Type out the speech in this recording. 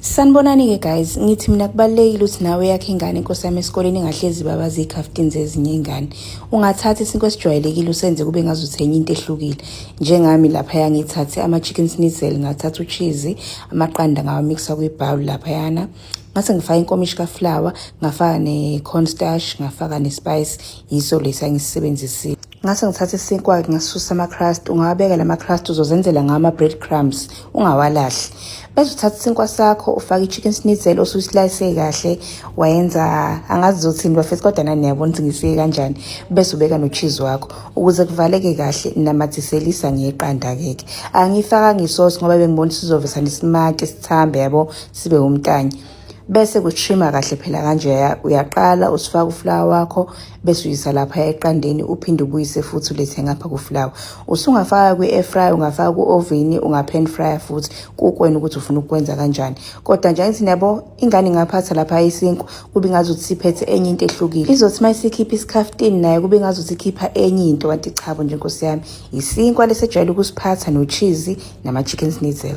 Sanibonani-ke guys, ngithi mina kubalulekile ukuthi nawe yakhe ingane inkosi yami esikoleni engahlezi babaza iy'khaftini ezinye iy'ngane. Ungathatha isinkwa esijwayelekile usenze kube ngazuthi enye into ehlukile. Njengami laphaya ngithathe ama-chicken schnitzel, ngathatha uchizi, amaqanda ngawamikisa kwi-bowl laphayana. Ngase ngifaka inkomishi kaflour, ngafaka ne-cornstarch, ngafaka ne-spice, yiso lesi angisebenzisile. Ngase ngithatha isinkwa-ke ngasisusa ama-crust, ungawabeka lama-crust uzozenzela ngama-bread crumbs, ungawalahli. Bese uthatha isinkwa sakho ufaka i-chicken schnitzel osuslice kahle, wayenza angazi zothini bafethu kodwa nani niyabona ukuthi ngisike kanjani. Bese ubeka no-cheese wakho ukuze kuvaleke kahle, namathiselisa ngeqanda-ke. Angiyifakanga isosi ngoba bengibona sizovesa nesimake sithambe yabo sibe umntanye. Bese kushima kahle phela kanje, uyaqala usifaka uflour wakho bese uyisa lapha eqandeni uphinde ubuyise futhi ulethe ngapha kuflour. Usungafaka kwi-air fryer, ungafaka ku-oven, unga-pan fryer futhi, kukwena ukuthi ufuna ukwenza kanjani. Kodwa nje ngithi yabo ingane ingaphatha lapha isinkwa kube ngazuthi siphethe enye into ehlukile. Izothi mayisikhipha isikhaftini naye kube ngazuthi ikhipha enye into, kanti chabo nje Nkosi yami isinkwa lesejwayele ukusiphatha no cheese nama chicken schnitzel.